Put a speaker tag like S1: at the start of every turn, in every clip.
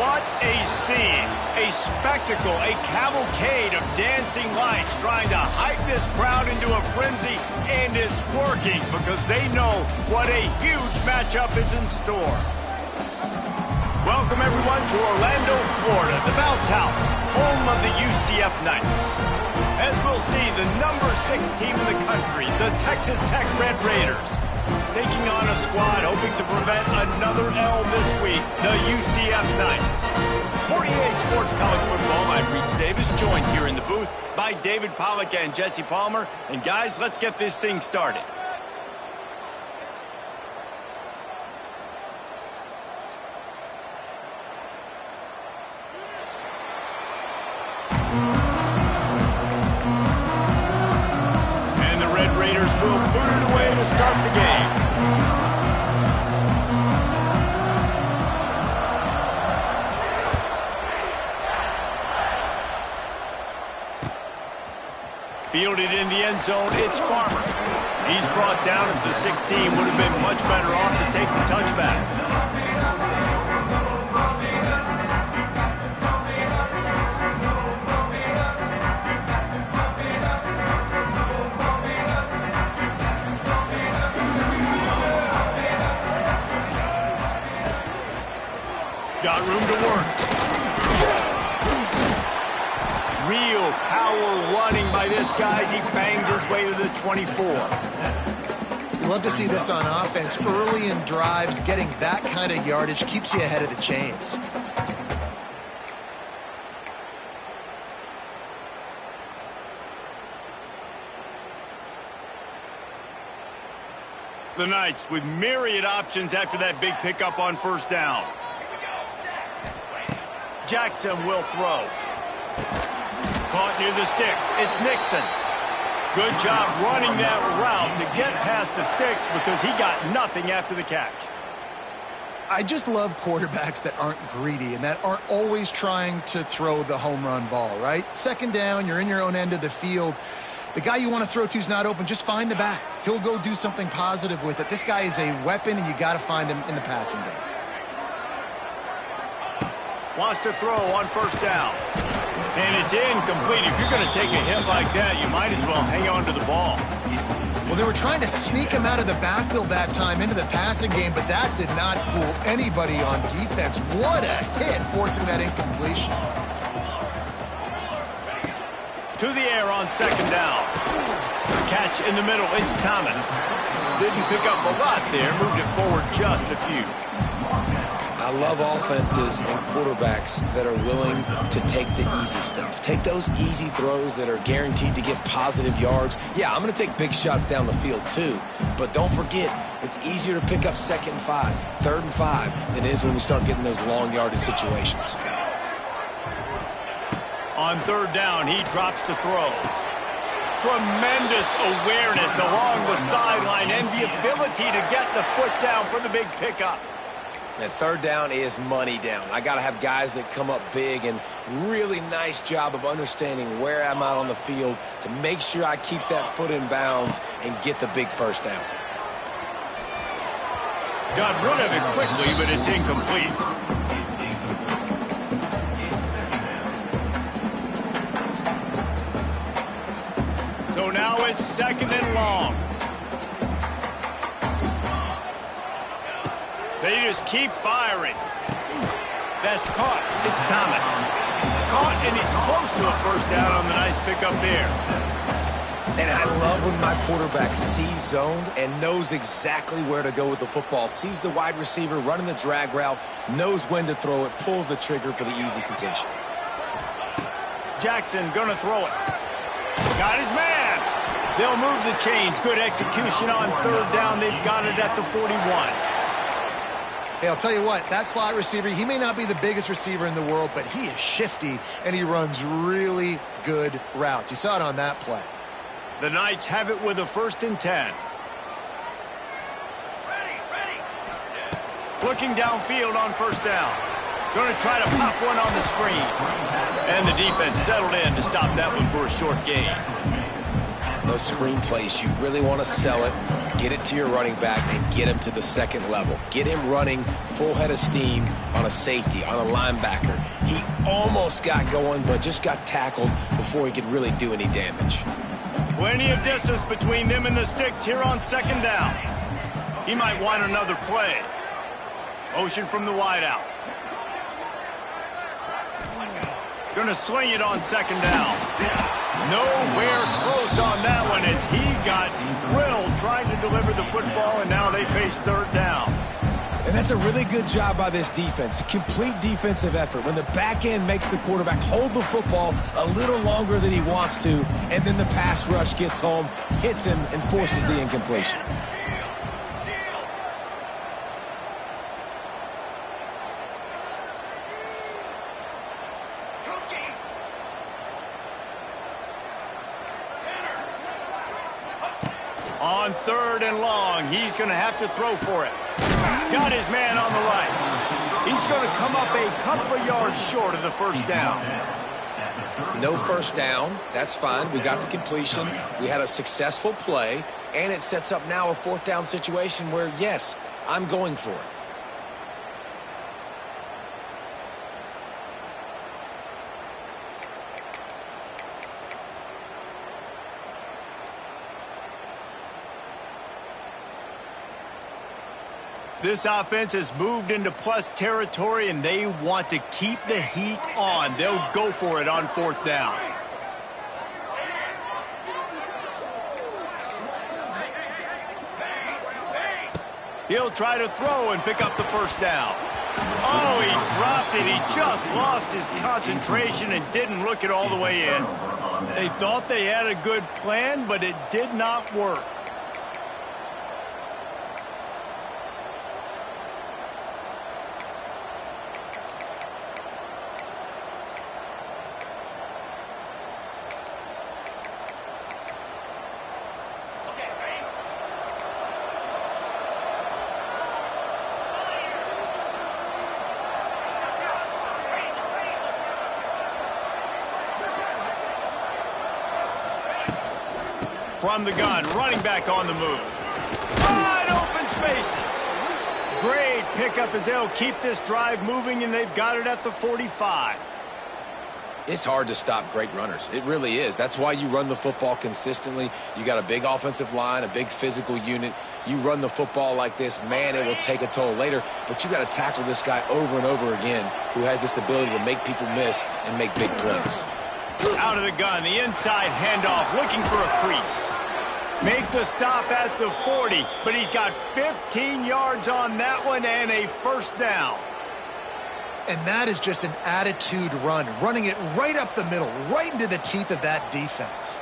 S1: What a scene, a spectacle, a cavalcade of dancing lights trying to hype this crowd into a frenzy, and it's working because they know what a huge matchup is in store. Welcome everyone to Orlando, Florida, the Bounce House, home of the UCF Knights. As we'll see, the number 6 team in the country, the Texas Tech Red Raiders, taking on a squad hoping to prevent another L this week, the UCF Knights. For EA Sports College Football, I'm Reese Davis, joined here in the booth by David Pollack and Jesse Palmer. And guys, let's get this thing started. And the Red Raiders will boot it away to start the game. Fielded in the end zone, it's Farmer. He's brought down into the 16. Would have been much better off to take the touchback. Got room to work. Real power running by this guy as he bangs his way to the 24.
S2: You love to see this on offense. Early in drives, getting that kind of yardage keeps you ahead of the chains.
S1: The Knights with myriad options after that big pickup on first down. Jackson will throw. Caught near the sticks. It's Nixon. Good job running that route to get past the sticks because he got nothing after the catch.
S2: I just love quarterbacks that aren't greedy and that aren't always trying to throw the home run ball, right? Second down, you're in your own end of the field. The guy you want to throw to is not open. Just find the back. He'll go do something positive with it. This guy is a weapon, and you got to find him in the passing game.
S1: Wants to throw on first down. And it's incomplete. If you're going to take a hit like that, you might as well hang on to the ball.
S2: Well, they were trying to sneak him out of the backfield that time into the passing game, but that did not fool anybody on defense. What a hit, forcing that incompletion.
S1: To the air on second down. Catch in the middle. It's Thomas. Didn't pick up a lot there. Moved it forward just a few.
S3: I love offenses and quarterbacks that are willing to take the easy stuff. Take those easy throws that are guaranteed to get positive yards. Yeah, I'm going to take big shots down the field too. But don't forget, it's easier to pick up 2nd and 5, 3rd and 5 than it is when we start getting those long yardage situations.
S1: On third down, he drops to throw. Tremendous awareness along the sideline and the ability to get the foot down for the big pickup.
S3: And third down is money down. I got to have guys that come up big, and really nice job of understanding where I'm out on the field to make sure I keep that foot in bounds and get the big first down.
S1: Got rid of it quickly, but it's incomplete. So now it's 2nd and long. They just keep firing. That's caught. It's Thomas. Caught, and he's close to a first down on the nice pickup there.
S3: And I love when my quarterback sees zoned and knows exactly where to go with the football. Sees the wide receiver running the drag route, knows when to throw it, pulls the trigger for the easy completion.
S1: Jackson gonna throw it. Got his man. They'll move the chains. Good execution on third down. They've got it at the 41.
S2: Hey, I'll tell you what, that slot receiver, he may not be the biggest receiver in the world, but he is shifty, and he runs really good routes. You saw it on that play.
S1: The Knights have it with a 1st and 10. Looking downfield on first down. Going to try to pop one on the screen. And the defense settled in to stop that one for a short gain.
S3: Those screen plays, you really want to sell it. get it to your running back and get him to the second level. Get him running full head of steam on a safety, on a linebacker. He almost got going, but just got tackled before he could really do any damage.
S1: Plenty of distance between them and the sticks here on second down. He might want another play. Motion from the wideout. Gonna sling it on second down. Nowhere close on that one as he got drilled trying to deliver the football, and now they face third down.
S3: And that's a really good job by this defense. Complete defensive effort. When the back end makes the quarterback hold the football a little longer than he wants to, and then the pass rush gets home, hits him, and forces the incompletion.
S1: On third and long, he's going to have to throw for it. Got his man on the right. He's going to come up a couple of yards short of the first down.
S3: No first down. That's fine. We got the completion. We had a successful play, and it sets up now a fourth down situation where, yes, I'm going for it.
S1: This offense has moved into plus territory, and they want to keep the heat on. They'll go for it on fourth down. He'll try to throw and pick up the first down. Oh, he dropped it. He just lost his concentration and didn't look it all the way in. They thought they had a good plan, but it did not work. From the gun, running back on the move. Wide open spaces. Great pickup as they'll keep this drive moving, and they've got it at the 45.
S3: It's hard to stop great runners. It really is. That's why you run the football consistently. You got a big offensive line, a big physical unit. You run the football like this, man, it will take a toll later. But you got to tackle this guy over and over again who has this ability to make people miss and make big plays.
S1: Out of the gun, the inside handoff, looking for a crease. Make the stop at the 40, but he's got 15 yards on that one and a first down.
S2: And that is just an attitude run, running it right up the middle, right into the teeth of that defense.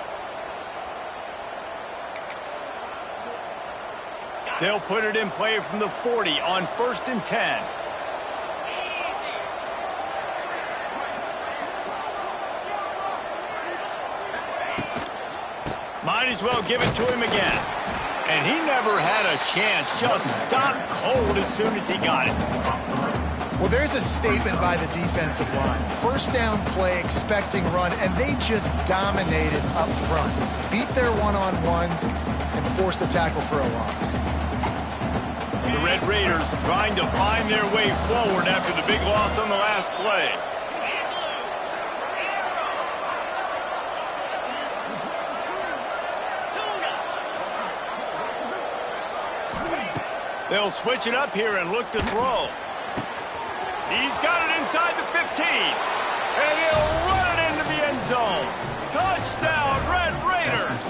S1: They'll put it in play from the 40 on 1st and 10. Might as well give it to him again. And he never had a chance. Just stopped cold as soon as he got it.
S2: Well, there's a statement by the defensive line. First down play, expecting run, and they just dominated up front. Beat their one-on-ones and forced the tackle for a loss.
S1: The Red Raiders trying to find their way forward after the big loss on the last play. They'll switch it up here and look to throw. He's got it inside the 15. And he'll run it into the end zone. Touchdown, Red Raiders.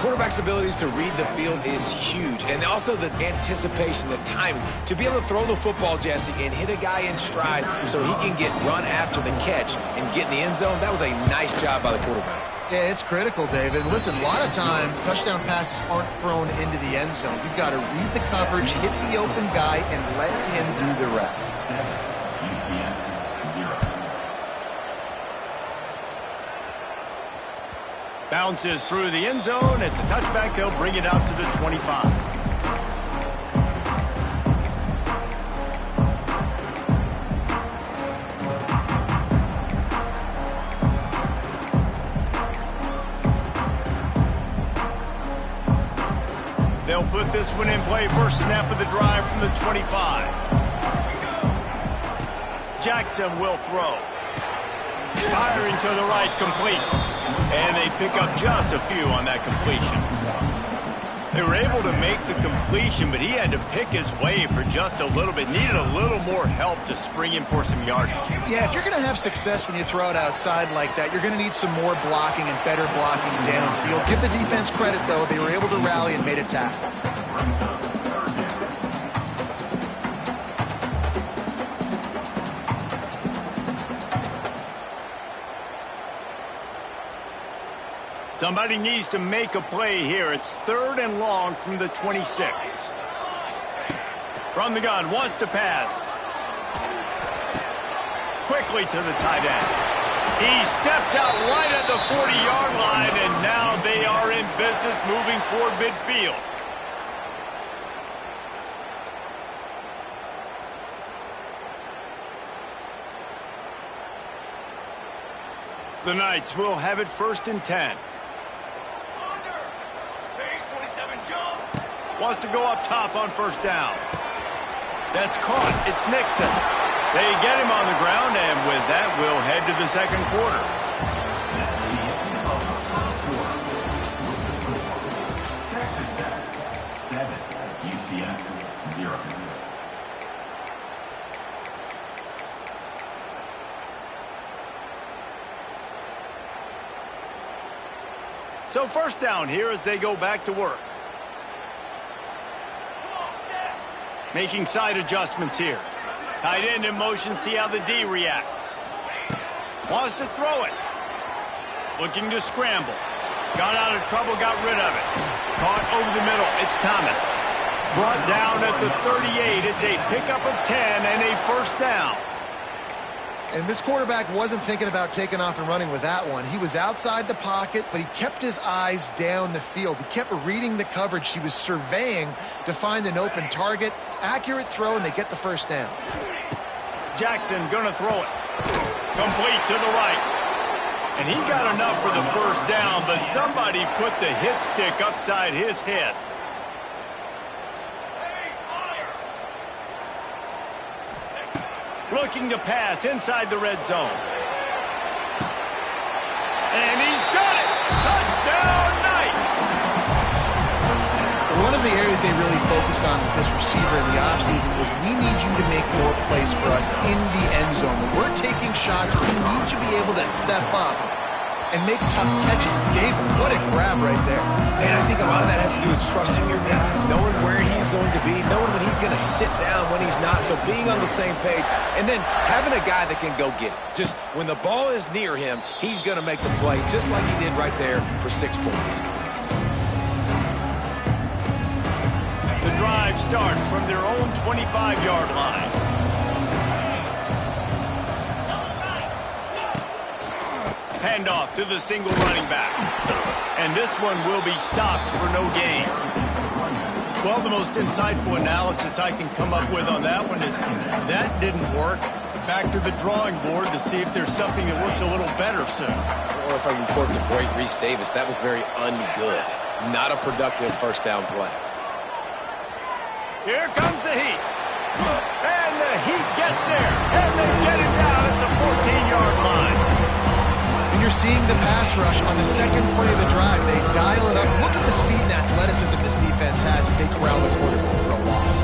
S3: Quarterback's abilities to read the field is huge. And also the anticipation, the timing. To be able to throw the football, Jesse, and hit a guy in stride so he can get run after the catch and get in the end zone, that was a nice job by the quarterback.
S2: Yeah, it's critical, David. Listen, a lot of times touchdown passes aren't thrown into the end zone. You've got to read the coverage, hit the open guy, and let him do the rest.
S1: Bounces through the end zone. It's a touchback. They'll bring it out to the 25. one in play, first snap of the drive from the 25. Jackson will throw. Firing to the right, complete. And they pick up just a few on that completion. They were able to make the completion, but he had to pick his way for just a little bit. Needed a little more help to spring him for some yardage.
S2: Yeah, if you're going to have success when you throw it outside like that, you're going to need some more blocking and better blocking downfield. Give the defense credit, though. They were able to rally and made a tackle.
S1: Somebody needs to make a play here. It's 3rd and long from the 26. From the gun, wants to pass. Quickly to the tight end. He steps out right at the 40-yard line, and now they are in business moving toward midfield. The Knights will have it 1st and 10. Wants to go up top on 1st down. That's caught. It's Nixon. They get him on the ground, and with that, we'll head to the 2nd quarter.
S4: Texas Tech 7, UCF 0.
S1: So 1st down here as they go back to work. Making side adjustments here. Tight end in motion, see how the D reacts. Wants to throw it. Looking to scramble. Got out of trouble, got rid of it. Caught over the middle, it's Thomas. Brought down at the 38, it's a pickup of 10 and a 1st down.
S2: And this quarterback wasn't thinking about taking off and running with that one. He was outside the pocket, but he kept his eyes down the field. He kept reading the coverage. He was surveying to find an open target. Accurate throw, and they get the 1st down.
S1: Jackson gonna throw it. Complete to the right. And he got enough for the 1st down, but somebody put the hit stick upside his head. Looking to pass inside the red zone. And he's got it! Touchdown, Knights!
S2: One of the areas they really focused on with this receiver in the offseason was we need you to make more plays for us in the end zone. When we're taking shots, we need you to be able to step up and make tough catches. David, what a grab right there.
S3: And I think a lot of that has to do with trusting your guy, knowing where he's going to be, knowing when he's going to sit down, when he's not. So being on the same page, and then having a guy that can go get it. Just when the ball is near him, he's going to make the play, just like he did right there for 6 points.
S1: The drive starts from their own 25-yard line. Handoff to the single running back. And this one will be stopped for no gain. Well, the most insightful analysis I can come up with on that one is that didn't work. Back to the drawing board to see if there's something that works a little better soon.
S3: Or if I can quote the great Reese Davis, that was very ungood. Not a productive 1st down play.
S1: Here comes the heat. And the heat gets there. And they get it down at the 14-yard line.
S2: And you're seeing the pass rush on the 2nd play of the drive. They dial it up. Look at the speed and athleticism this defense has as they corral the quarterback for a loss.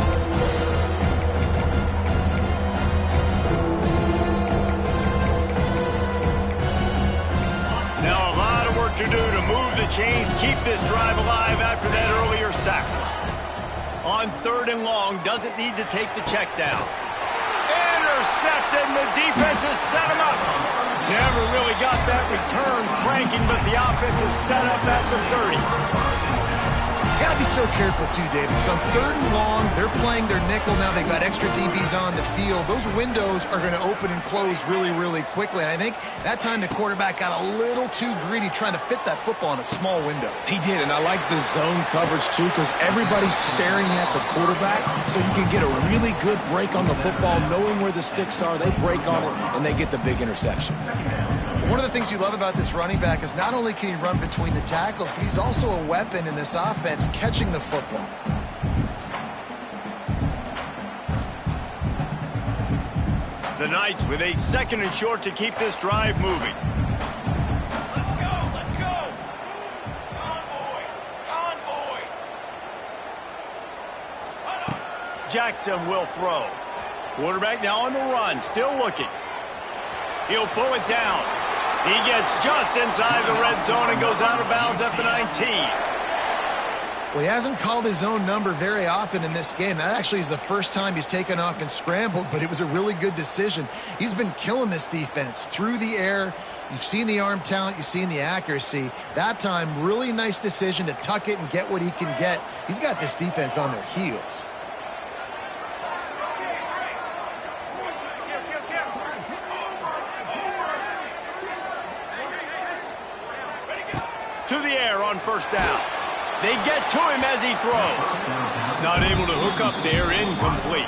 S1: Now a lot of work to do to move the chains, keep this drive alive after that earlier sack. On 3rd and long, doesn't need to take the check down. Intercepted, and the defense has set him up. Never really got that return cranking, but the offense is set up at the 30.
S2: You got to be so careful, too, Dave, because on 3rd and long, they're playing their nickel now. They've got extra DBs on the field. Those windows are going to open and close really, really quickly. And I think that time the quarterback got a little too greedy trying to fit that football in a small window.
S3: He did, and I like the zone coverage, too, because everybody's staring at the quarterback, so you can get a really good break on the football, knowing where the sticks are. They break on it, and they get the big interception.
S2: One of the things you love about this running back is not only can he run between the tackles, but he's also a weapon in this offense catching the football.
S1: Knights with a 2nd and short to keep this drive moving.
S5: Let's go, let's go. Convoy.
S1: Jackson will throw. Quarterback now on the run, still looking. He'll pull it down. He gets just inside the red zone and goes out of bounds at the 19.
S2: Well, he hasn't called his own number very often in this game. That actually is the first time he's taken off and scrambled, but it was a really good decision. He's been killing this defense through the air. You've seen the arm talent. You've seen the accuracy. That time, really nice decision to tuck it and get what he can get. He's got this defense on their heels.
S1: To the air on 1st down. They get to him as he throws. Not able to hook up there, incomplete.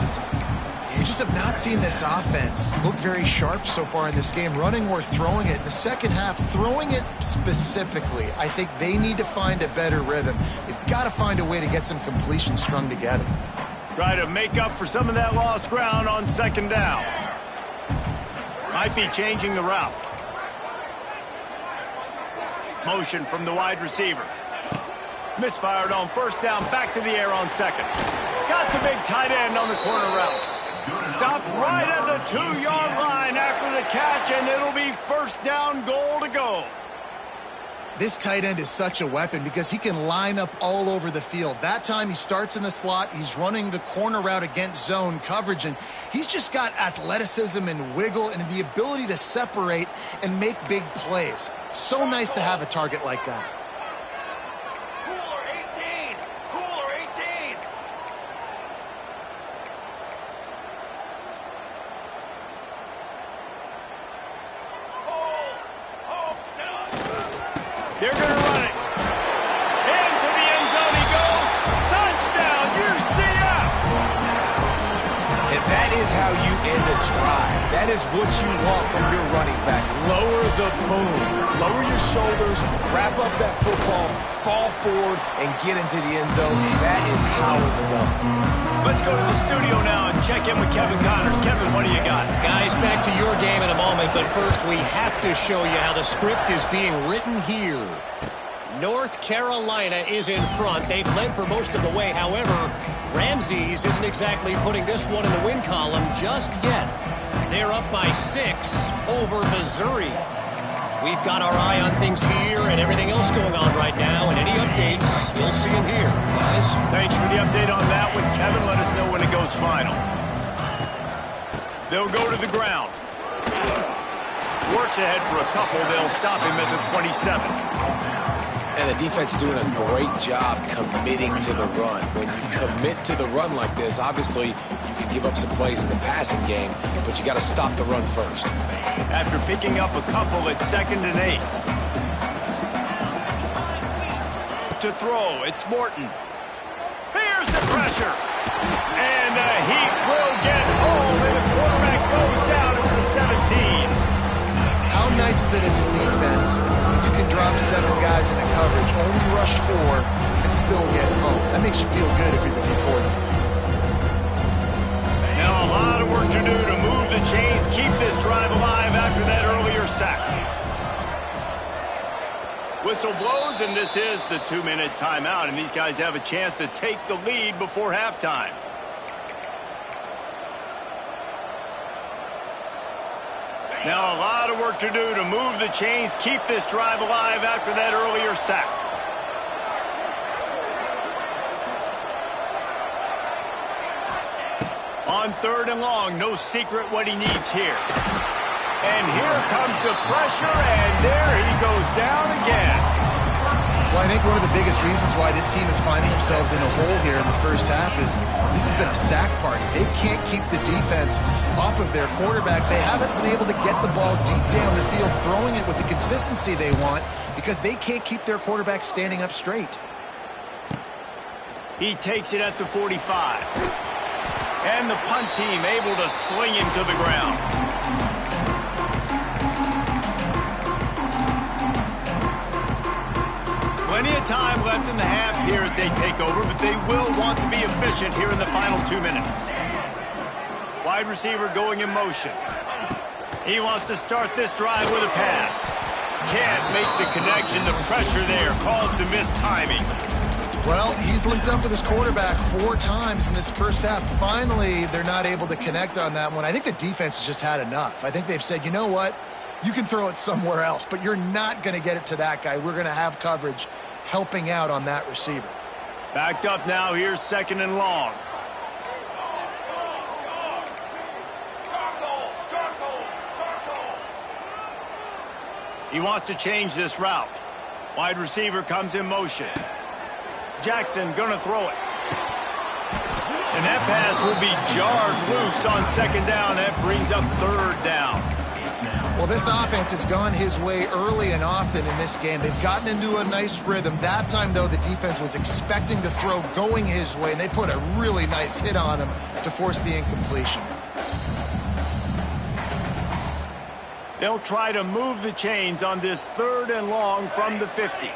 S2: We just have not seen this offense look very sharp so far in this game, running or throwing it. In the second half, throwing it specifically, I think they need to find a better rhythm. They've got to find a way to get some completion strung together.
S1: Try to make up for some of that lost ground on 2nd down. Might be changing the route. Motion from the wide receiver. Misfired on 1st down, back to the air on 2nd. Got the big tight end on the corner route. Stopped right at the 2-yard line after the catch, and it'll be 1st down, goal to go.
S2: This tight end is such a weapon because he can line up all over the field. That time he starts in the slot. He's running the corner route against zone coverage, and he's just got athleticism and wiggle and the ability to separate and make big plays. So nice to have a target like that.
S1: They're going to run it. Into the end zone he goes. Touchdown, UCF!
S3: And that is how you end a drive. That is what you want from your running back. Lower the boom. Lower your shoulders, wrap up that football, fall forward, and get into the end zone. That is how it's done.
S1: Let's go to the studio now and check in with Kevin Connors. Kevin, what do you got?
S6: Guys, back to your game in a moment, but first we have to show you how the script is being written here. North Carolina is in front. They've led for most of the way. However, Ramses isn't exactly putting this one in the win column just yet. They're up by 6 over Missouri. We've got our eye on things here and everything else going on right now, and any updates, you'll see them here, guys.
S1: Thanks for the update on that one, Kevin. Let us know when it goes final. They'll go to the ground. Works ahead for a couple. They'll stop him at the 27.
S3: And the defense doing a great job committing to the run. When you commit to the run like this, obviously you can give up some plays in the passing game, but you got to stop the run first.
S1: After picking up a couple at 2nd and 8. To throw, it's Morton. Here's the pressure. And the heat will get home, and the quarterback goes down at the 17.
S2: How nice is it as a defense? You can drop 7 guys into coverage, only rush 4, and still get home. That makes you feel good if you're the quarterback.
S1: Now a lot of work to do to move the chains, keep this drive alive after that earlier sack. Whistle blows, and this is the 2-minute timeout, and these guys have a chance to take the lead before halftime. Now a lot of work to do to move the chains, keep this drive alive after that earlier sack. On 3rd and long, no secret what he needs here. And here comes the pressure, and there he goes down again.
S2: Well, I think one of the biggest reasons why this team is finding themselves in a hole here in the first half is this has been a sack party. They can't keep the defense off of their quarterback. They haven't been able to get the ball deep down the field, throwing it with the consistency they want because they can't keep their quarterback standing up straight.
S1: He takes it at the 45. And the punt team able to sling him to the ground. Plenty of time left in the half here as they take over, but they will want to be efficient here in the final 2 minutes. Wide receiver going in motion. He wants to start this drive with a pass. Can't make the connection. The pressure there caused the missed timing.
S2: Well, he's linked up with his quarterback 4 times in this first half. Finally, they're not able to connect on that one. I think the defense has just had enough. I think they've said, you know what? You can throw it somewhere else, but you're not going to get it to that guy. We're going to have coverage helping out on that receiver.
S1: Backed up now. Here's 2nd and long. He wants to change this route. Wide receiver comes in motion. Jackson gonna throw it. And that pass will be jarred loose on 2nd down. That brings up 3rd down.
S2: Well, this offense has gone his way early and often in this game. They've gotten into a nice rhythm. That time, though, the defense was expecting the throw going his way, and they put a really nice hit on him to force the incompletion.
S1: They'll try to move the chains on this 3rd and long from the 50.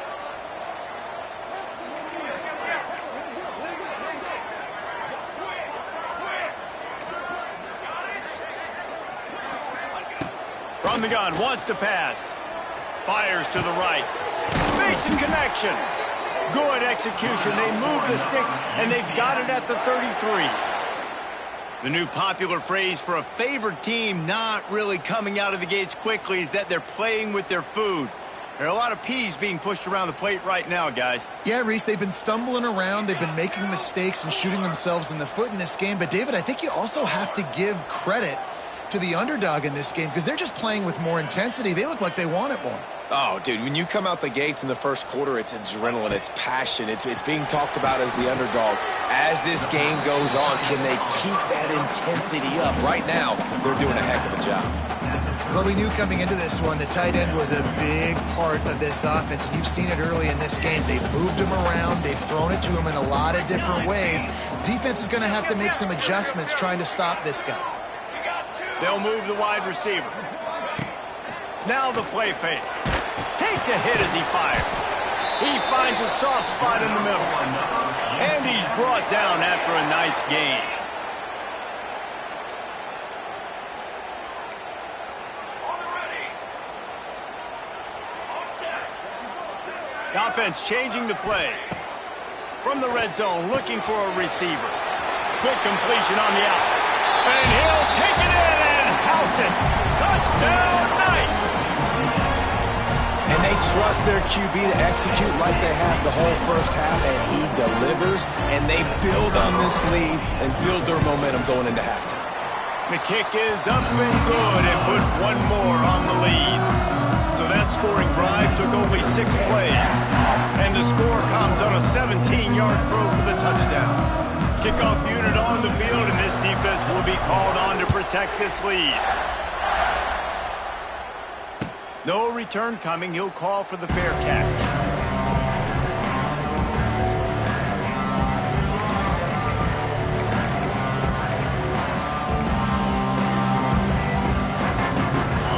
S1: From the gun, wants to pass. Fires to the right. Makes a connection. Good execution. They move the sticks, and they've got it at the 33. The new popular phrase for a favored team not really coming out of the gates quickly is that they're playing with their food. There are a lot of peas being pushed around the plate right now, guys.
S2: Yeah, Reese, they've been stumbling around. They've been making mistakes and shooting themselves in the foot in this game. But, David, I think you also have to give credit to the underdog in this game because they're just playing with more intensity. They look like they want it more.
S3: Oh, dude, when you come out the gates in the first quarter, it's adrenaline, it's passion, it's being talked about as the underdog. As this game goes on, can they keep that intensity up? Right now, they're doing a heck of a job.
S2: Well, we knew coming into this one, the tight end was a big part of this offense. And you've seen it early in this game. They've moved him around. They've thrown it to him in a lot of different ways. Defense is going to have to make some adjustments trying to stop this guy.
S1: They'll move the wide receiver. Now the play fake. Takes a hit as he fires. He finds a soft spot in the middle. And he's brought down after a nice gain. The offense changing the play. From the red zone, looking for a receiver. Quick completion on the out. And he'll take it in and house it. Touchdown, Knights!
S3: And they trust their QB to execute like they have the whole first half, and he delivers, and they build on this lead and build their momentum going into halftime.
S1: The kick is up and good and put one more on the lead. So that scoring drive took only 6 plays. And the score comes on a 17-yard throw for the touchdown. Kickoff unit on the field, and this defense will be called on to protect this lead. No return coming. He'll call for the fair catch.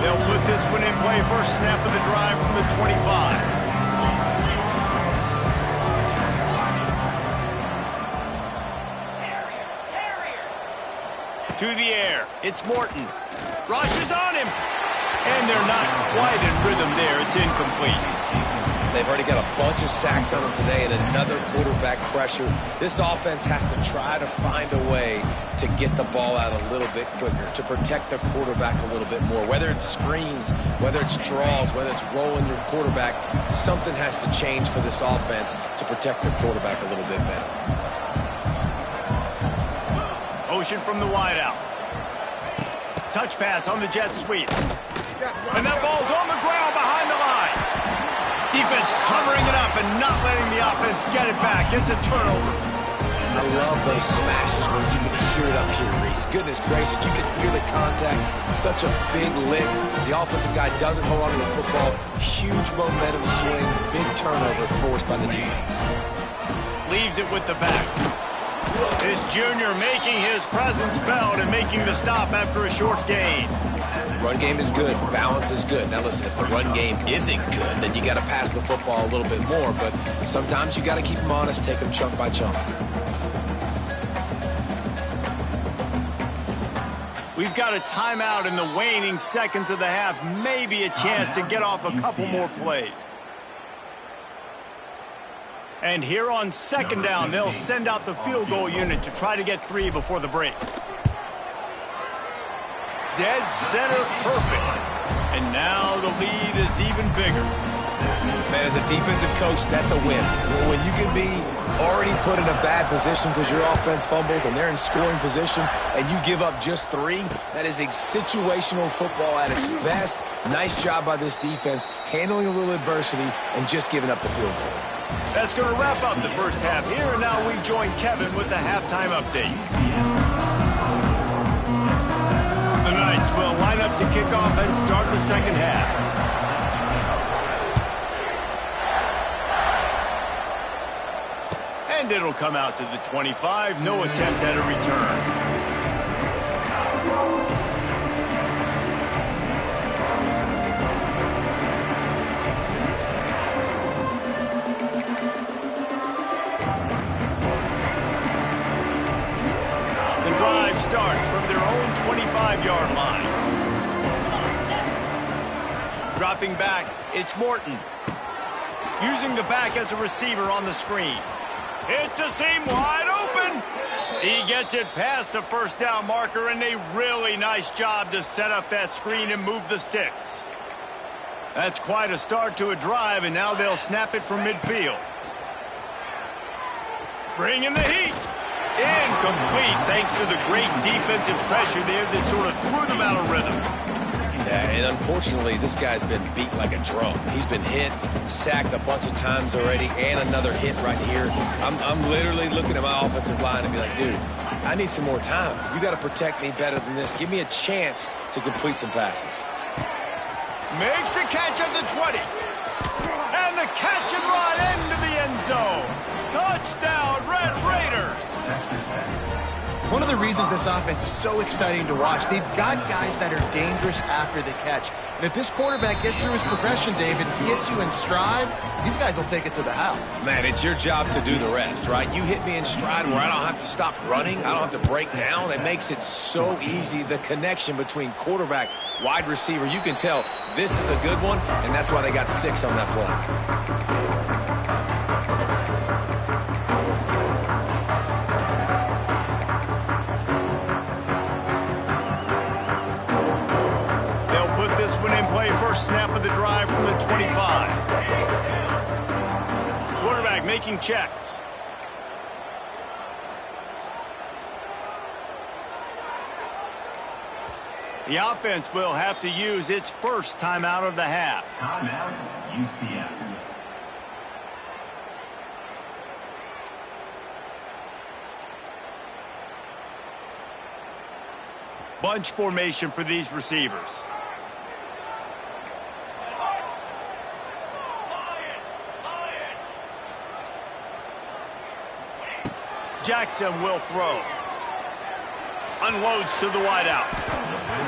S1: They'll put this one in play. First snap of the drive from the 25. To the air. It's Morton. Rushes on him. And they're not quite in rhythm there. It's incomplete.
S3: They've already got a bunch of sacks on them today and another quarterback pressure. This offense has to try to find a way to get the ball out a little bit quicker, to protect their quarterback a little bit more. Whether it's screens, whether it's draws, whether it's rolling your quarterback, something has to change for this offense to protect their quarterback a little bit better.
S1: Motion from the wideout. Touch pass on the jet sweep. And that ball's on the ground behind the line. Defense covering it up and not letting the offense get it back. It's a turnover.
S3: I love those smashes where you can hear it up here, Reese. Goodness gracious, you can hear the contact. Such a big lick. The offensive guy doesn't hold on to the football. Huge momentum swing. Big turnover forced by the defense.
S1: Leaves it with the back. This junior making his presence felt and making the stop after a short gain.
S3: Run game is good. Balance is good. Now listen, if the run game isn't good, then you got to pass the football a little bit more. But sometimes you got to keep them honest, take them chunk by chunk.
S1: We've got a timeout in the waning seconds of the half. Maybe a chance to get off a couple more plays. And here on second down, they'll send out the field goal unit to try to get 3 before the break. Dead center, perfect. And now the lead is even bigger.
S3: Man, as a defensive coach, that's a win. When you can be already put in a bad position because your offense fumbles and they're in scoring position and you give up just 3, that is a situational football at its best. Nice job by this defense, handling a little adversity and just giving up the field goal.
S1: That's going to wrap up the first half here, and now we join Kevin with the halftime update. The Knights will line up to kick off and start the second half. And it'll come out to the 25. No attempt at a return. The drive starts from their own 25-yard line. Dropping back, it's Morton. Using the back as a receiver on the screen. It's a seam wide open. He gets it past the first down marker, and a really nice job to set up that screen and move the sticks. That's quite a start to a drive, and now they'll snap it from midfield. Bringing the heat. Incomplete thanks to the great defensive pressure there that sort of threw them out of rhythm.
S3: Yeah, and unfortunately, this guy's been beat like a drum. He's been hit, sacked a bunch of times already, and another hit right here. I'm literally looking at my offensive line and be like, dude, I need some more time. You got to protect me better than this. Give me a chance to complete some passes.
S1: Makes the catch at the 20. And the catch and run into the end zone. Touchdown, Red Raiders.
S2: One of the reasons this offense is so exciting to watch, they've got guys that are dangerous after the catch. And if this quarterback gets through his progression, David, hits you in stride, these guys will take it to the house.
S3: Man, it's your job to do the rest, right? You hit me in stride where I don't have to stop running. I don't have to break down. It makes it so easy. The connection between quarterback, wide receiver, you can tell this is a good one, and that's why they got 6 on that play.
S1: First snap of the drive from the 25. Quarterback making checks. The offense will have to use its first timeout of the half.
S4: Timeout, UCF.
S1: Bunch formation for these receivers. Jackson will throw. Unloads to the wideout.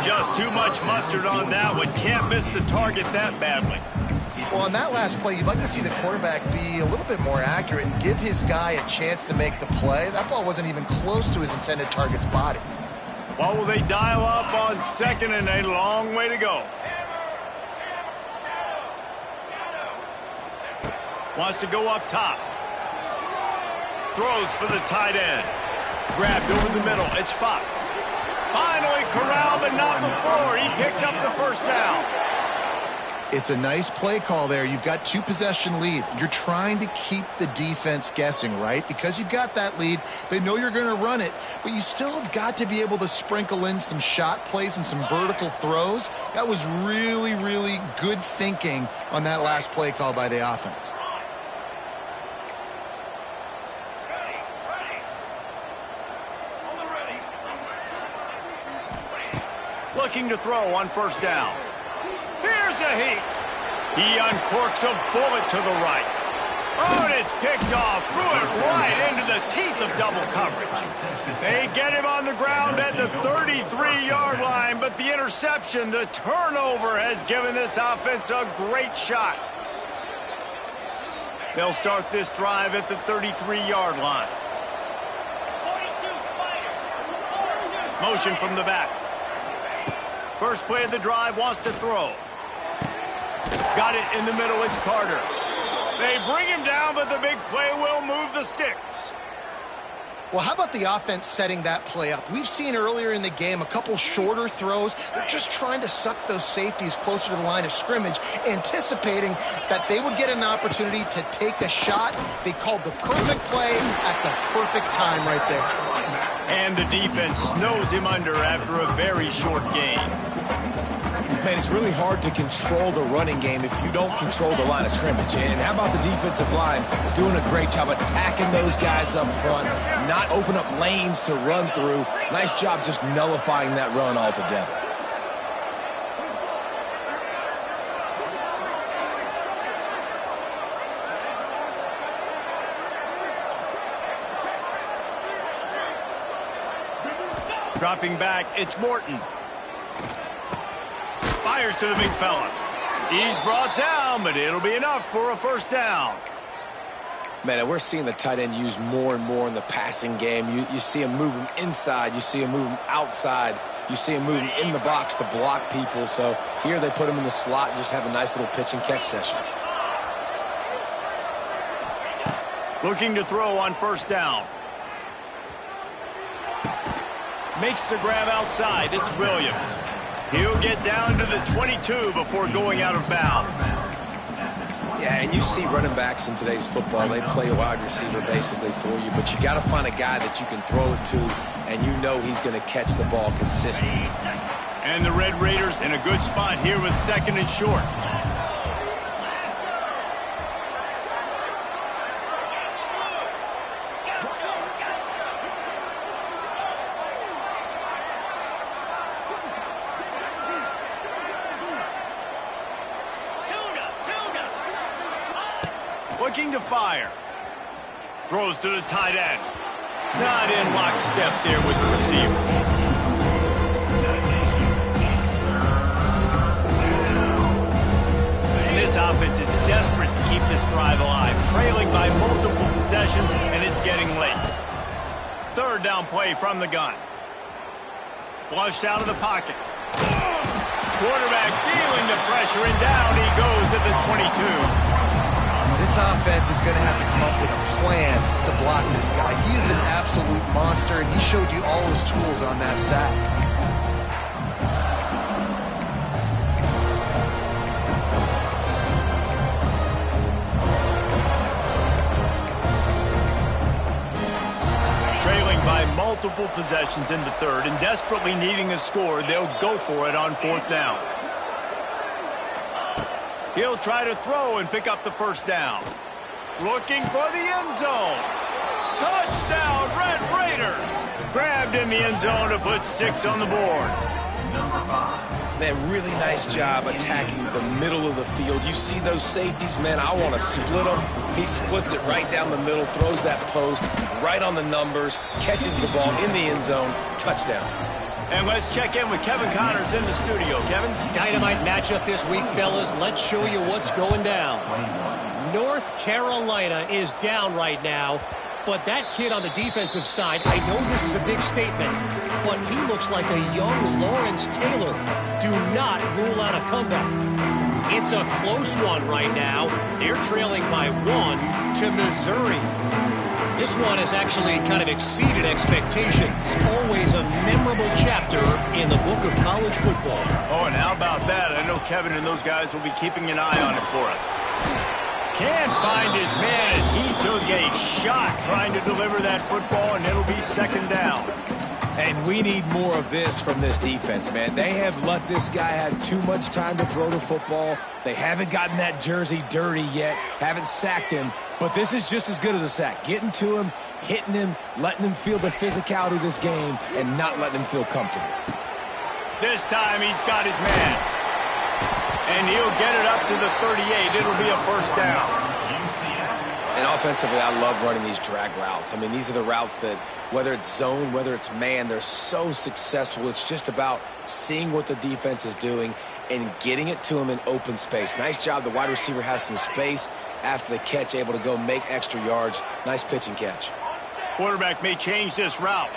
S1: Just too much mustard on that one. Can't miss the target that badly.
S2: Well, on that last play, you'd like to see the quarterback be a little bit more accurate and give his guy a chance to make the play. That ball wasn't even close to his intended target's body.
S1: Well, will they dial up on second and a long way to go? Wants to go up top. Throws for the tight end. Grabbed over the middle. It's Fox. Finally corralled, but not before. He picks up the first down.
S2: It's a nice play call there. You've got 2-possession lead. You're trying to keep the defense guessing, right? Because you've got that lead, they know you're going to run it, but you still have got to be able to sprinkle in some shot plays and some vertical throws. That was really, really good thinking on that last play call by the offense.
S1: Looking to throw on first down. Here's a heat. He uncorks a bullet to the right. Oh, and it's picked off. Threw it right into the teeth of double coverage. They get him on the ground at the 33-yard line, but the interception, the turnover, has given this offense a great shot. They'll start this drive at the 33-yard line. Motion from the back. First play of the drive, wants to throw. Got it in the middle, it's Carter. They bring him down, but the big play will move the sticks.
S2: Well, how about the offense setting that play up? We've seen earlier in the game a couple shorter throws. They're just trying to suck those safeties closer to the line of scrimmage, anticipating that they would get an opportunity to take a shot. They called the perfect play at the perfect time right there.
S1: And the defense snows him under after a very short gain.
S3: Man, it's really hard to control the running game if you don't control the line of scrimmage. And how about the defensive line doing a great job attacking those guys up front, not open up lanes to run through. Nice job just nullifying that run altogether.
S1: Dropping back, it's Morton. Fires to the big fella. He's brought down, but it'll be enough for a first down.
S3: Man, and we're seeing the tight end used more and more in the passing game. You see him move him inside. You see him move him outside. You see him move him in the box to block people. So here they put him in the slot and just have a nice little pitch and catch session.
S1: Looking to throw on first down. Makes the grab outside. It's Williams. He'll get down to the 22 before going out of bounds.
S3: Yeah, and you see running backs in today's football, they play a wide receiver basically for you, but you got to find a guy that you can throw it to, and you know he's going to catch the ball consistently.
S1: And the Red Raiders in a good spot here with second and short. Looking to fire. Throws to the tight end. Not in lockstep there with the receiver. And this offense is desperate to keep this drive alive, trailing by multiple possessions, and it's getting late. Third down play from the gun. Flushed out of the pocket. Quarterback feeling the pressure, and down he goes at the 22.
S2: This offense is going to have to come up with a plan to block this guy. He is an absolute monster, and he showed you all his tools on that sack.
S1: Trailing by multiple possessions in the third and desperately needing a score, they'll go for it on fourth down. He'll try to throw and pick up the first down. Looking for the end zone. Touchdown, Red Raiders! Grabbed in the end zone to put 6 on the board.
S3: Man, really nice job attacking the middle of the field. You see those safeties, man, I want to split them. He splits it right down the middle, throws that post, right on the numbers, catches the ball in the end zone, touchdown.
S1: And let's check in with Kevin Connors in the studio. Kevin?
S6: Dynamite matchup this week, fellas. Let's show you what's going down. North Carolina is down right now, but that kid on the defensive side, I know this is a big statement, but he looks like a young Lawrence Taylor. Do not rule out a comeback. It's a close one right now. They're trailing by 1 to Missouri. This one has actually kind of exceeded expectations. Always a memorable chapter in the book of college football.
S1: Oh, and how about that? I know Kevin and those guys will be keeping an eye on it for us. Can't find his man as he took a shot trying to deliver that football, and it'll be second down.
S3: And we need more of this from this defense, man. They have let this guy have too much time to throw the football. They haven't gotten that jersey dirty yet, haven't sacked him. But this is just as good as a sack. Getting to him, hitting him, letting him feel the physicality of this game, and not letting him feel comfortable.
S1: This time he's got his man. And he'll get it up to the 38. It'll be a first down.
S3: And offensively, I love running these drag routes. I mean, these are the routes that, whether it's zone, whether it's man, they're so successful. It's just about seeing what the defense is doing and getting it to him in open space. Nice job. The wide receiver has some space after the catch, able to go make extra yards. Nice pitch and catch.
S1: Quarterback may change this route.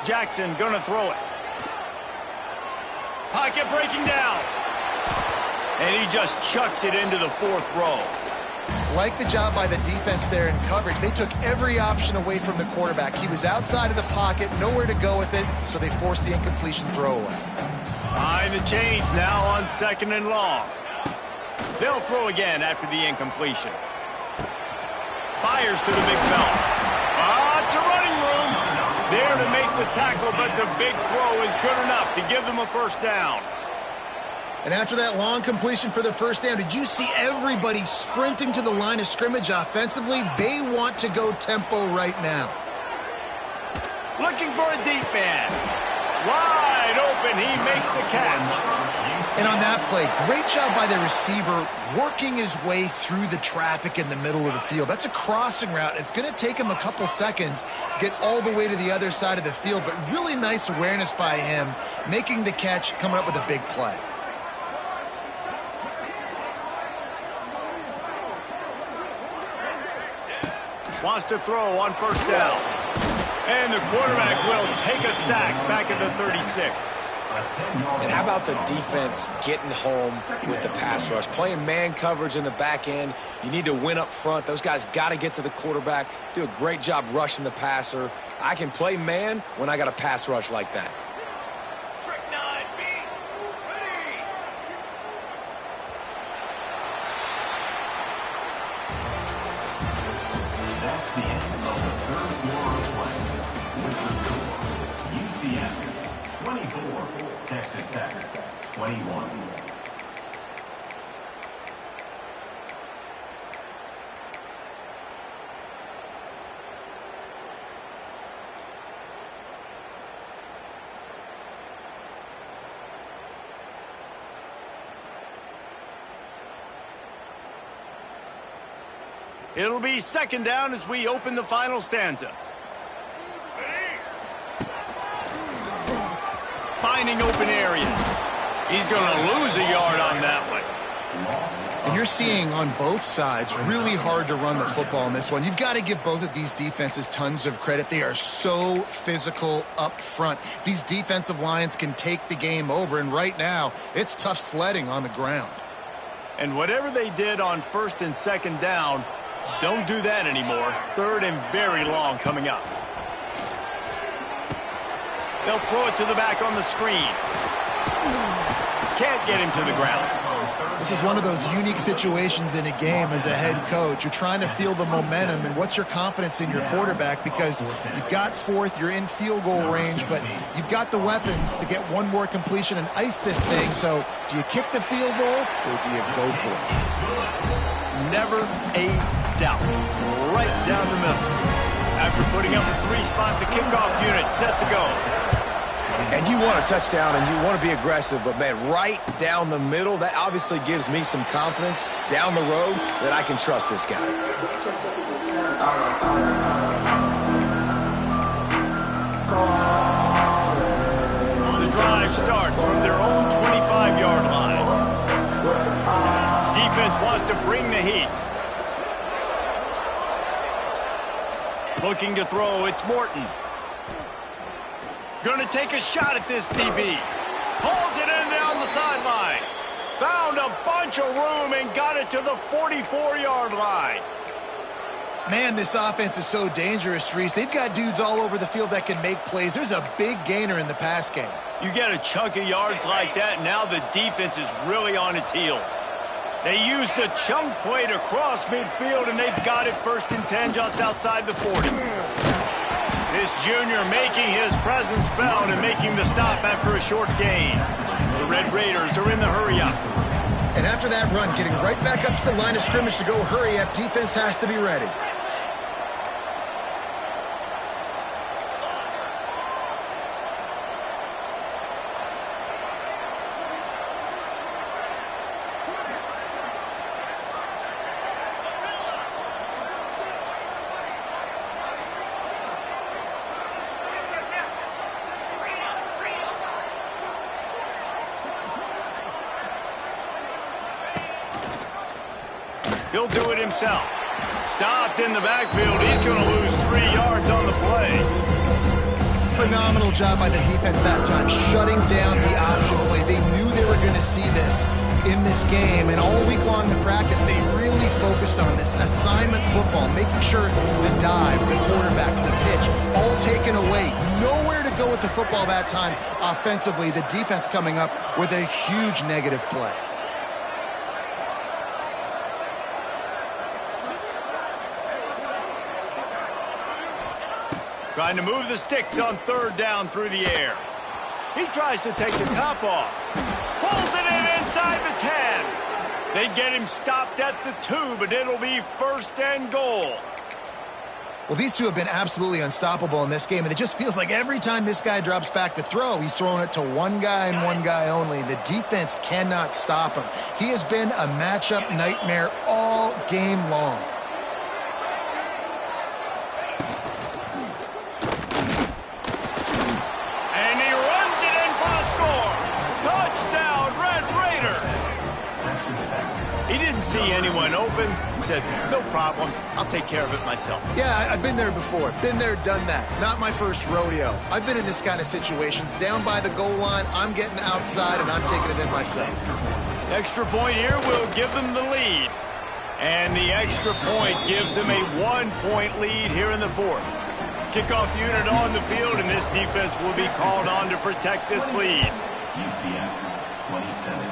S1: Jackson gonna throw it. Pocket breaking down. And he just chucks it into the 4th row.
S2: Like the job by the defense there in coverage. They took every option away from the quarterback. He was outside of the pocket, nowhere to go with it, so they forced the incompletion throwaway.
S1: Behind the chains now on 2nd and long. They'll throw again after the incompletion. Fires to the big fella. It's a running room. There to make the tackle, but the big throw is good enough to give them a first down.
S2: And after that long completion for the first down, did you see everybody sprinting to the line of scrimmage offensively? They want to go tempo right now.
S1: Looking for a deep man. Wide open, he makes the catch.
S2: And on that play, great job by the receiver working his way through the traffic in the middle of the field. That's a crossing route. It's going to take him a couple seconds to get all the way to the other side of the field, but really nice awareness by him, making the catch, coming up with a big play.
S1: Wants to throw on first down. And the quarterback will take a sack back at the 36.
S3: And how about the defense getting home with the pass rush? Playing man coverage in the back end. You need to win up front. Those guys got to get to the quarterback. Do a great job rushing the passer. I can play man when I got a pass rush like that.
S5: Trick 9B. Ready.
S4: That's the end of the 3rd quarter of play. With the score, UCF 24, Texas Tech 21.
S1: It'll be 2nd down as we open the final stanza. Finding open areas. He's going to lose a yard on that one.
S2: And you're seeing on both sides really hard to run the football in this one. You've got to give both of these defenses tons of credit. They are so physical up front. These defensive lines can take the game over, and right now it's tough sledding on the ground.
S1: And whatever they did on 1st and 2nd down, don't do that anymore. 3rd and very long coming up. They'll throw it to the back on the screen. Can't get him to the ground.
S2: This is one of those unique situations in a game as a head coach. You're trying to feel the momentum, and what's your confidence in your quarterback? Because you've got 4th, you're in field goal range, but you've got the weapons to get one more completion and ice this thing. So do you kick the field goal or do you go for it?
S1: Never a doubt. Right down the middle. After putting up a 3-spot, the kickoff unit set to go.
S3: And you want a touchdown and you want to be aggressive, but, man, right down the middle, that obviously gives me some confidence down the road that I can trust this guy.
S1: The drive starts from their own 25-yard line. Defense wants to bring the heat. Looking to throw, it's Morton. Going to take a shot at this DB. Pulls it in down the sideline. Found a bunch of room and got it to the 44-yard line.
S2: Man, this offense is so dangerous, Reese. They've got dudes all over the field that can make plays. There's a big gainer in the pass game.
S1: You get a chunk of yards like that, now the defense is really on its heels. They used a chunk play to cross midfield, and they've got it 1st and 10 just outside the 40. This junior making his presence felt and making the stop after a short gain. The Red Raiders are in the hurry-up.
S2: And after that run, getting right back up to the line of scrimmage to go hurry up, defense has to be ready.
S1: He'll do it himself. Stopped in the backfield. He's going to lose 3 yards on the play.
S2: Phenomenal job by the defense that time, shutting down the option play. They knew they were going to see this in this game, and all week long in practice, they really focused on this. Assignment football, making sure the dive, the quarterback, the pitch, all taken away. Nowhere to go with the football that time offensively. The defense coming up with a huge negative play.
S1: Trying to move the sticks on third down through the air. He tries to take the top off. Pulls it in inside the 10. They get him stopped at the 2, but it'll be first and goal.
S2: Well, these two have been absolutely unstoppable in this game, and it just feels like every time this guy drops back to throw, he's throwing it to one guy and one guy only. The defense cannot stop him. He has been a matchup nightmare all game long.
S1: See anyone open, said, no problem, I'll take care of it myself.
S2: Yeah, I've been there before. Been there, done that. Not my first rodeo. I've been in this kind of situation. Down by the goal line, I'm getting outside, and I'm taking it in myself.
S1: Extra point here will give them the lead. And the extra point gives them a 1-point lead here in the fourth. Kickoff unit on the field, and this defense will be called on to protect this lead.
S4: UCF 27.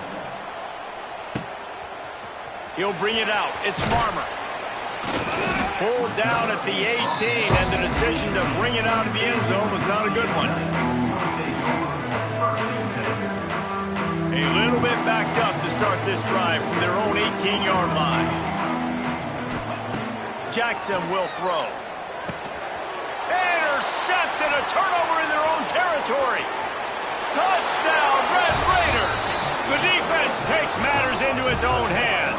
S1: He'll bring it out. It's Farmer. Pulled down at the 18, and the decision to bring it out of the end zone was not a good one. A little bit backed up to start this drive from their own 18-yard line. Jackson will throw. Intercepted, a turnover in their own territory. Touchdown, Red Raiders. The defense takes matters into its own hands.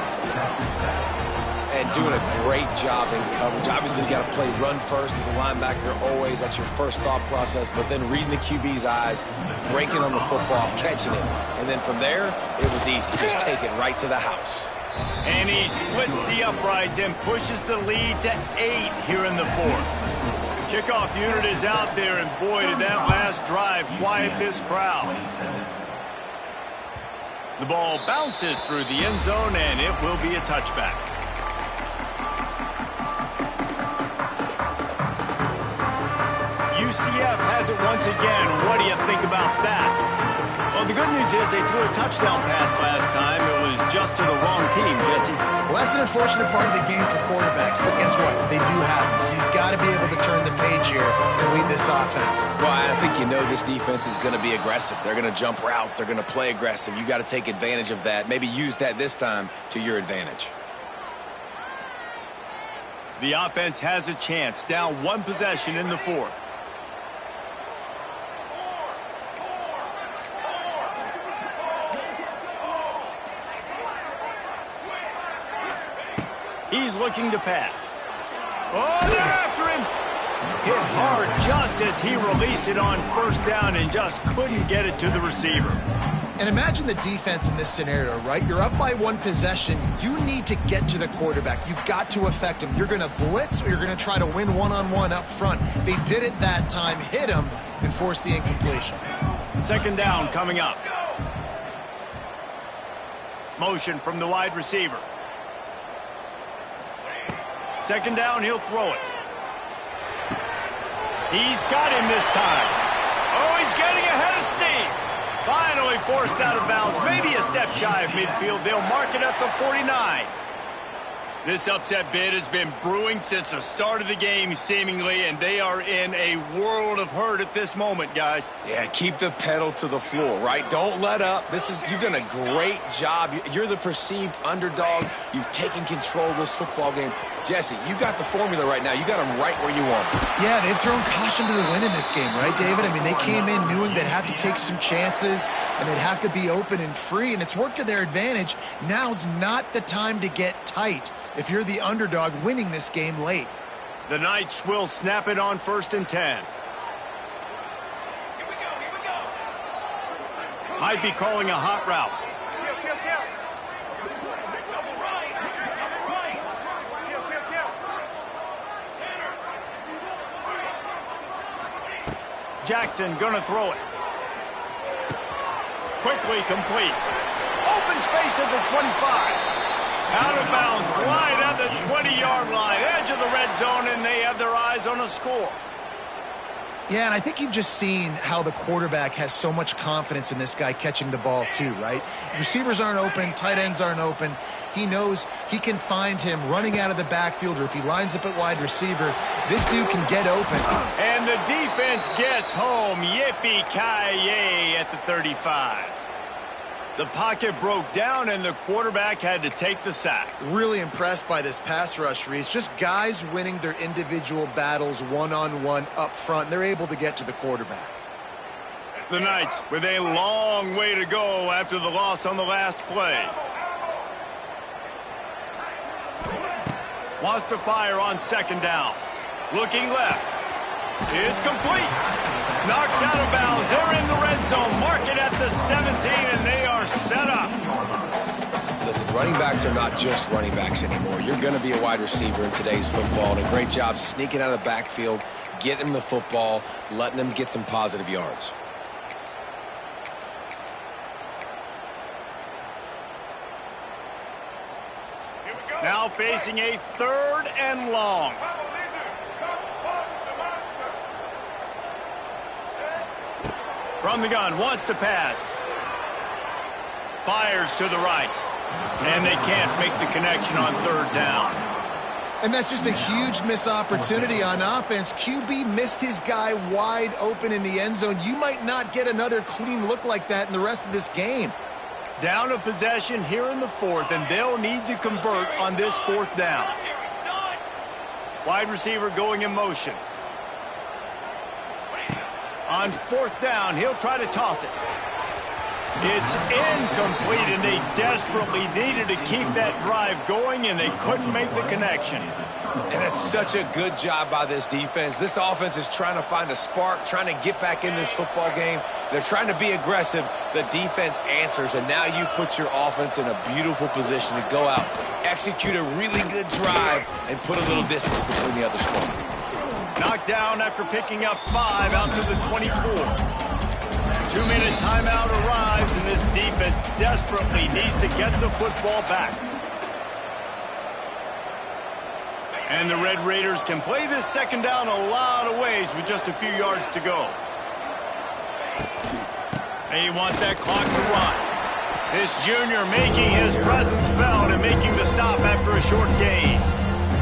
S3: And doing a great job in coverage. Obviously, you got to play run first as a linebacker always. That's your first thought process. But then reading the QB's eyes, breaking on the football, catching it. And then from there, it was easy. Just take it right to the house.
S1: And he splits the uprights and pushes the lead to 8 here in the fourth. The kickoff unit is out there, and boy, did that last drive quiet this crowd. The ball bounces through the end zone, and it will be a touchback. UCF has it once again. What do you think about that? Well, the good news is they threw a touchdown pass last time. It was just to the wrong team, Jesse.
S2: Well, that's an unfortunate part of the game for quarterbacks, but guess what? They do happen. So you've got to be able to turn the page here and lead this offense.
S3: Well, I think you know this defense is going to be aggressive. They're going to jump routes. They're going to play aggressive. You got to take advantage of that. Maybe use that this time to your advantage.
S1: The offense has a chance. Down one possession in the fourth. He's looking to pass. Oh, they're after him. Hit hard just as he released it on first down and just couldn't get it to the receiver.
S2: And imagine the defense in this scenario, right? You're up by one possession. You need to get to the quarterback. You've got to affect him. You're going to blitz or you're going to try to win one-on-one up front. They did it that time, hit him, and forced the incompletion.
S1: Second down coming up. Motion from the wide receiver. Second down, he'll throw it. He's got him this time. Oh, he's getting ahead of steam. Finally forced out of bounds, maybe a step shy of midfield. They'll mark it at the 49. This upset bid has been brewing since the start of the game, seemingly, and they are in a world of hurt at this moment, guys.
S3: Yeah, keep the pedal to the floor, right? Don't let up. You've done a great job. You're the perceived underdog. You've taken control of this football game. Jesse, you got the formula right now. You got them right where you want them.
S2: Yeah, they've thrown caution to the wind in this game, right, David? I mean, they came in knowing they'd have to take some chances and they'd have to be open and free, and it's worked to their advantage. Now's not the time to get tight if you're the underdog winning this game late.
S1: The Knights will snap it on 1st and 10. Might be calling a hot route. Jackson gonna throw it. Quickly complete. Open space at the 25. Out of bounds, right at the 20-yard line. Edge of the red zone, and they have their eyes on a score.
S2: Yeah, and I think you've just seen how the quarterback has so much confidence in this guy catching the ball too, right? Receivers aren't open, tight ends aren't open. He knows he can find him running out of the backfield, or if he lines up at wide receiver, this dude can get open.
S1: And the defense gets home. Yippee-ki-yay at the 35. The pocket broke down, and the quarterback had to take the sack.
S2: Really impressed by this pass rush, Reese. Just guys winning their individual battles one-on-one up front. They're able to get to the quarterback.
S1: The Knights with a long way to go after the loss on the last play. Wants to fire on second down. Looking left. It's complete. Knocked out of bounds. They're in the red zone. Mark it at the 17, and they are set up.
S3: Listen, running backs are not just running backs anymore. You're going to be a wide receiver in today's football. And a great job sneaking out of the backfield, getting them the football, letting them get some positive yards.
S1: Now facing a 3rd and long. From the gun, wants to pass. Fires to the right. And they can't make the connection on 3rd down.
S2: And that's just a huge missed opportunity on offense. QB missed his guy wide open in the end zone. You might not get another clean look like that in the rest of this game.
S1: Down a possession here in the 4th, and they'll need to convert on this 4th down. Wide receiver going in motion. On 4th down, he'll try to toss it. It's incomplete, and they desperately needed to keep that drive going, and they couldn't make the connection.
S3: And it's such a good job by this defense. This offense is trying to find a spark, trying to get back in this football game. They're trying to be aggressive. The defense answers, and now you put your offense in a beautiful position to go out, execute a really good drive, and put a little distance between the other squad.
S1: Knocked down after picking up 5 out to the 24. 2-minute timeout arrives, and this defense desperately needs to get the football back. And the Red Raiders can play this 2nd down a lot of ways with just a few yards to go. They want that clock to run. This junior making his presence felt and making the stop after a short gain.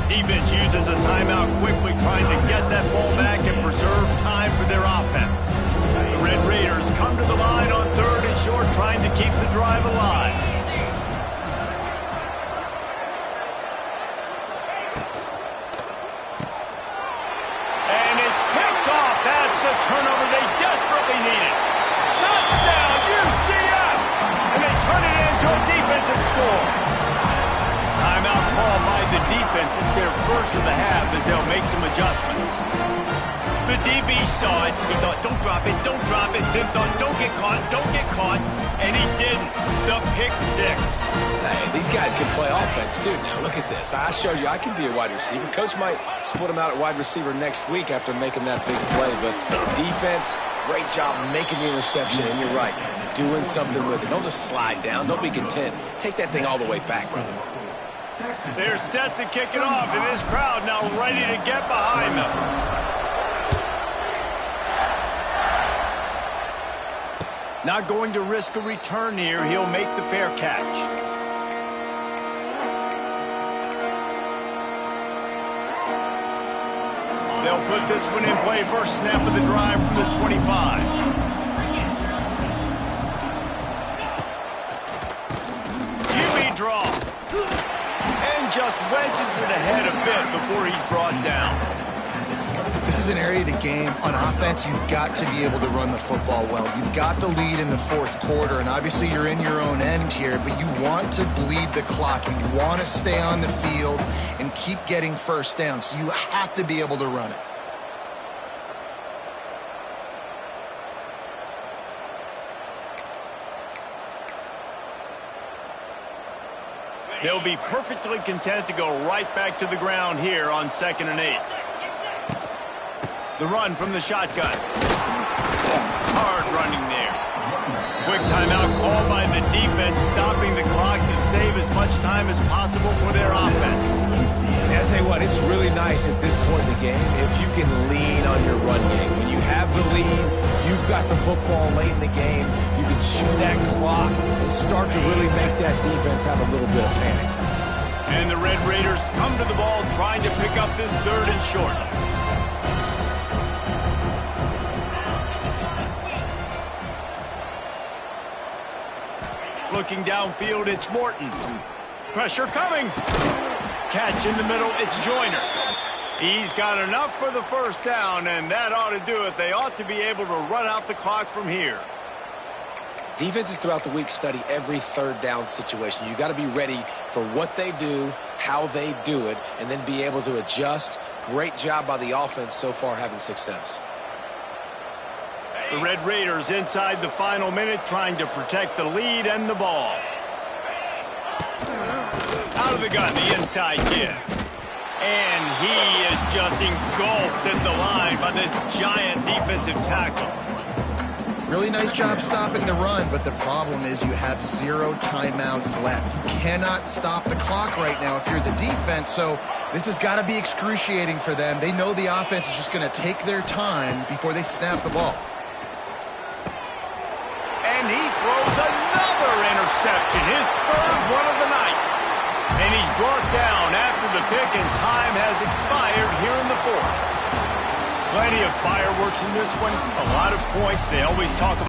S1: Defense uses a timeout quickly, trying to get that ball back and preserve time for their offense. The Red Raiders come to the line on 3rd and short, trying to keep the drive alive. And it's picked off. That's the turnover they desperately needed. Touchdown, UCF! And they turn it into a defensive score. Timeout call by the defense. It's their first of the half as they'll make some adjustments. The DB saw it. He thought, don't drop it, don't drop it. Then thought, don't get caught, don't get caught. And he didn't. The pick 6.
S3: Hey, these guys can play offense, too. Now, look at this. I showed you I can be a wide receiver. Coach might split him out at wide receiver next week after making that big play. But defense, great job making the interception. And you're right, doing something with it. Don't just slide down. Don't be content. Take that thing all the way back, brother.
S1: They're set to kick it off, and this crowd now ready to get behind them. Not going to risk a return here. He'll make the fair catch. They'll put this one in play. First snap of the drive from the 25. QB draw. And just wedges it ahead a bit before he's brought down.
S2: This is an area of the game. On offense, you've got to be able to run the football well. You've got the lead in the 4th quarter, and obviously you're in your own end here, but you want to bleed the clock. You want to stay on the field and keep getting first down, so you have to be able to run it.
S1: They'll be perfectly content to go right back to the ground here on 2nd and 8. The run from the shotgun. time as possible for their offense.
S3: Yeah, I'll tell you what, it's really nice at this point in the game if you can lean on your run game. When you have the lead, you've got the football late in the game, you can chew that clock and start to really make that defense have a little bit of panic.
S1: And the Red Raiders come to the ball trying to pick up this 3rd and short. Looking downfield, it's Morton. Pressure coming. Catch in the middle, it's Joyner. He's got enough for the 1st down, and that ought to do it. They ought to be able to run out the clock from here.
S3: Defenses throughout the week study every 3rd down situation. You got to be ready for what they do, how they do it, and then be able to adjust. Great job by the offense so far having success.
S1: The Red Raiders inside the final minute trying to protect the lead and the ball. Out of the gun, the inside give. And he is just engulfed at the line by this giant defensive tackle.
S2: Really nice job stopping the run, but the problem is you have 0 timeouts left. You cannot stop the clock right now if you're the defense, so this has got to be excruciating for them. They know the offense is just going to take their time before they snap the ball.
S1: And he throws another interception, his 3rd one of the night. And he's brought down after the pick, and time has expired here in the 4th. Plenty of fireworks in this one, a lot of points. They always talk about